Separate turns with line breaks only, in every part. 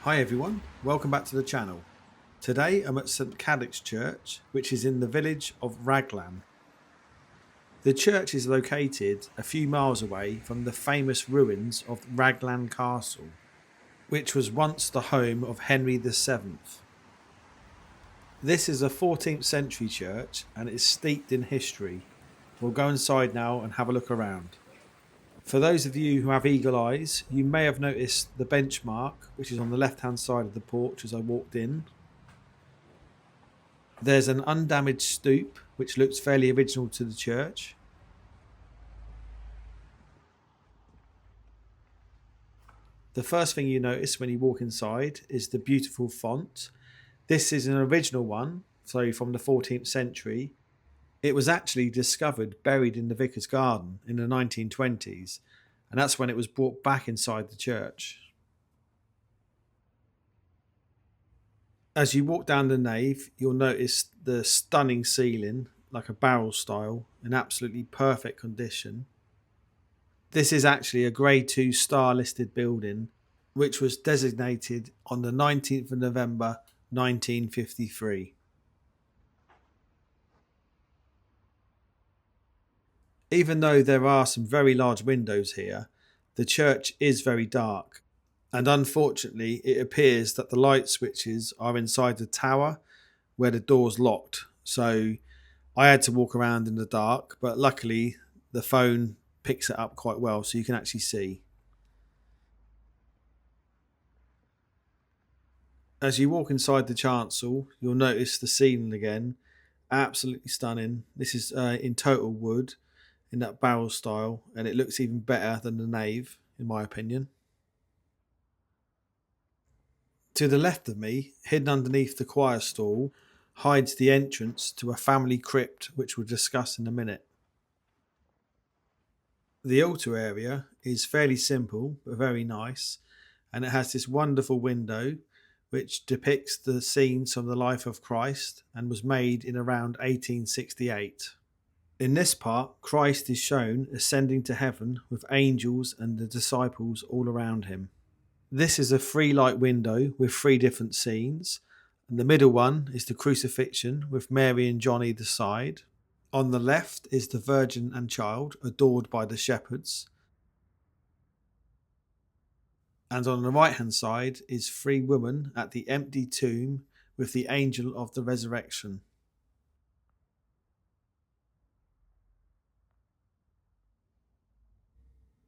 Hi everyone, welcome back to the channel. Today I'm at St Cadoc's church, which is in the village of Raglan. The church is located a few miles away from the famous ruins of Raglan Castle, which was once the home of Henry VII. This is a 14th century church and it is steeped in history. We'll go inside now and have a look around. For those of you who have eagle eyes, you may have noticed the benchmark, which is on the left-hand side of the porch as I walked in. There's an undamaged stoop, which looks fairly original to the church. The first thing you notice when you walk inside is the beautiful font. This is an original one, so from the 14th century. It was actually discovered buried in the vicar's garden in the 1920s, and that's when it was brought back inside the church. As you walk down the nave, you'll notice the stunning ceiling, like a barrel style, in absolutely perfect condition. This is actually a Grade 2 star listed building, which was designated on the 19th of November 1953. Even though there are some very large windows here, the church is very dark, and unfortunately it appears that the light switches are inside the tower where the door's locked, so I had to walk around in the dark, but luckily the phone picks it up quite well so you can actually see. As you walk inside the chancel, you'll notice the ceiling again, absolutely stunning. This is in total wood, in that barrel style, and it looks even better than the nave in my opinion. To the left of me, hidden underneath the choir stall, hides the entrance to a family crypt, which we'll discuss in a minute. The altar area is fairly simple but very nice, and it has this wonderful window which depicts the scenes from the life of Christ and was made in around 1868. In this part, Christ is shown ascending to heaven with angels and the disciples all around him. This is a 3-light window with 3 different scenes, and the middle one is the crucifixion with Mary and John either side. On the left is the Virgin and Child adored by the shepherds, and on the right hand side is 3 women at the empty tomb with the angel of the resurrection.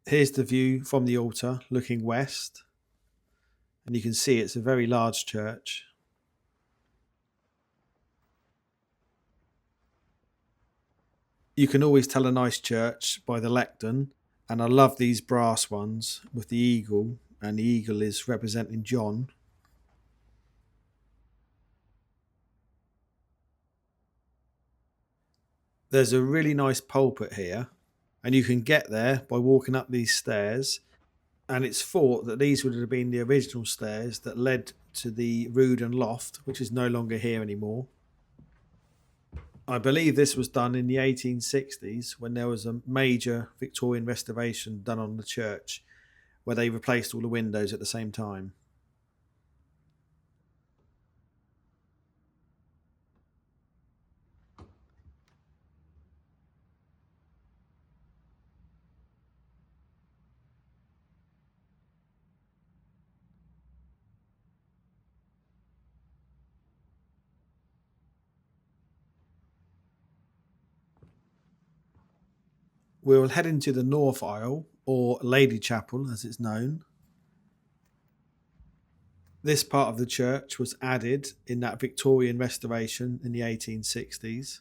Here's the view from the altar looking west, and you can see it's a very large church. You can always tell a nice church by the lectern, and I love these brass ones with the eagle, and the eagle is representing John. There's a really nice pulpit here, and you can get there by walking up these stairs, and it's thought that these would have been the original stairs that led to the rood and loft, which is no longer here anymore. I believe this was done in the 1860s when there was a major Victorian restoration done on the church where they replaced all the windows at the same time. We'll head into the north aisle, or Lady Chapel as it's known. This part of the church was added in that Victorian restoration in the 1860s.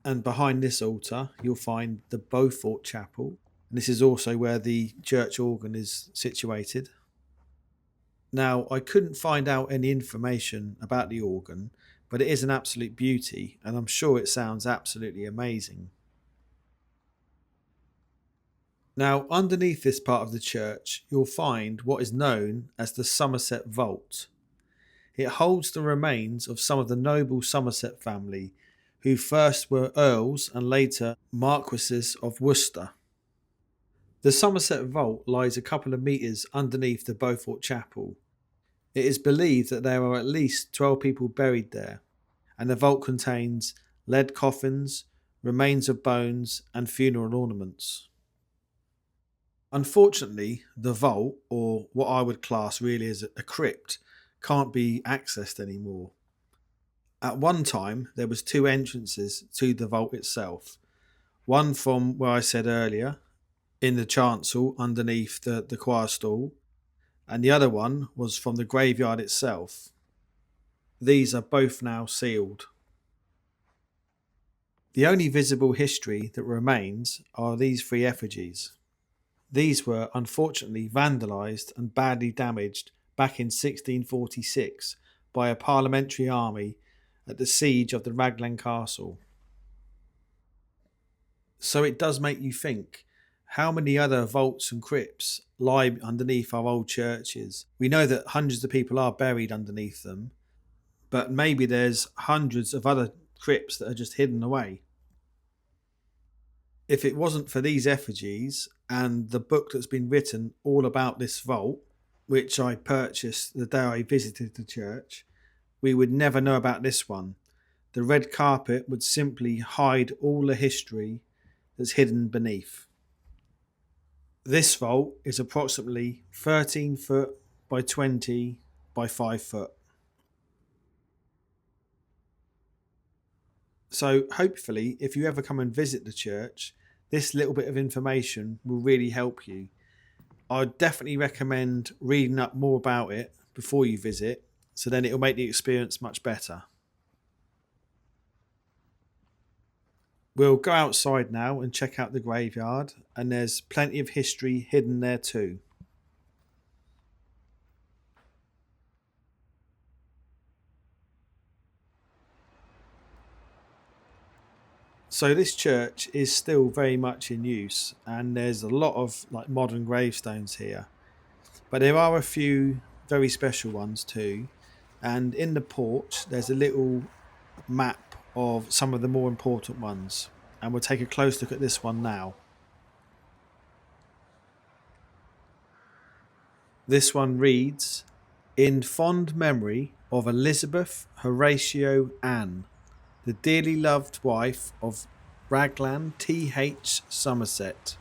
And behind this altar, you'll find the Beaufort Chapel. And this is also where the church organ is situated. Now, I couldn't find out any information about the organ, but it is an absolute beauty, and I'm sure it sounds absolutely amazing. Now, underneath this part of the church, you'll find what is known as the Somerset Vault. It holds the remains of some of the noble Somerset family who first were earls and later marquesses of Worcester. The Somerset vault lies a couple of metres underneath the Beaufort Chapel. It is believed that there are at least 12 people buried there, and the vault contains lead coffins, remains of bones, and funeral ornaments. Unfortunately, the vault, or what I would class really as a crypt, can't be accessed anymore. At one time, there was two entrances to the vault itself. One from where I said earlier, in the chancel underneath the choir stall, and the other one was from the graveyard itself. These are both now sealed. The only visible history that remains are these three effigies. These were unfortunately vandalised and badly damaged back in 1646 by a parliamentary army at the siege of the Raglan castle. So it does make you think, how many other vaults and crypts lie underneath our old churches? We know that hundreds of people are buried underneath them, but maybe there's hundreds of other crypts that are just hidden away. If it wasn't for these effigies and the book that's been written all about this vault, which I purchased the day I visited the church, we would never know about this one. The red carpet would simply hide all the history that's hidden beneath. This vault is approximately 13 foot by 20 by 5 foot. So hopefully, if you ever come and visit the church, this little bit of information will really help you. I'd definitely recommend reading up more about it before you visit, so then it'll make the experience much better. We'll go outside now and check out the graveyard, and there's plenty of history hidden there too. So this church is still very much in use, and there's a lot of modern gravestones here. But there are a few very special ones too. And in the porch there's a little map of some of the more important ones, and we'll take a close look at this one now. This one reads, "In fond memory of Elizabeth Horatio Anne, the dearly loved wife of Raglan T.H. Somerset.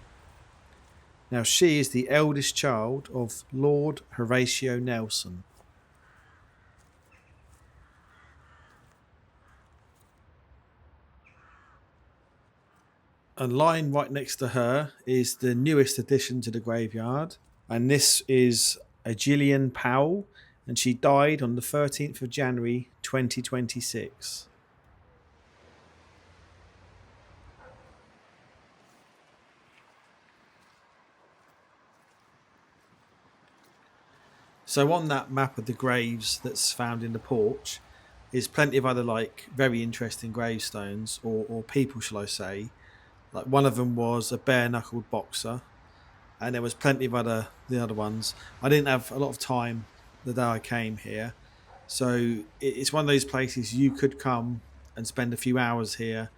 Now she is the eldest child of Lord Horatio Nelson." And lying right next to her is the newest addition to the graveyard, and this is a Gillian Powell, and she died on the 13th of January 2026. So on that map of the graves that's found in the porch is plenty of other very interesting gravestones, or people shall I say. Like one of them was a bare-knuckled boxer, and there was plenty of the other ones. I didn't have a lot of time the day I came here, so it's one of those places you could come and spend a few hours here.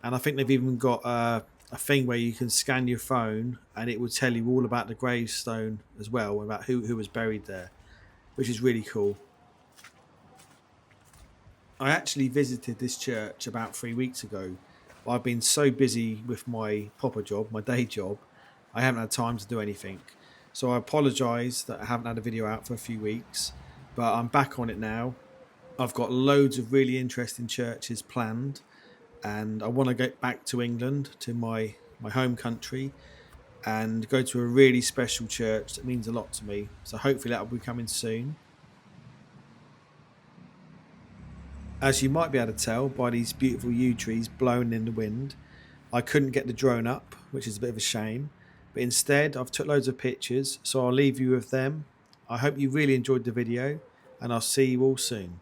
And I think they've even got a thing where you can scan your phone and it will tell you all about the gravestone as well, about who was buried there, which is really cool. I actually visited this church about 3 weeks ago. I've been so busy with my proper job, my day job, I haven't had time to do anything. So I apologise that I haven't had a video out for a few weeks, but I'm back on it now. I've got loads of really interesting churches planned, and I want to get back to England, to my home country, and go to a really special church that means a lot to me. So hopefully that will be coming soon. As you might be able to tell by these beautiful yew trees blowing in the wind, I couldn't get the drone up, which is a bit of a shame. But instead, I've took loads of pictures, so I'll leave you with them. I hope you really enjoyed the video, and I'll see you all soon.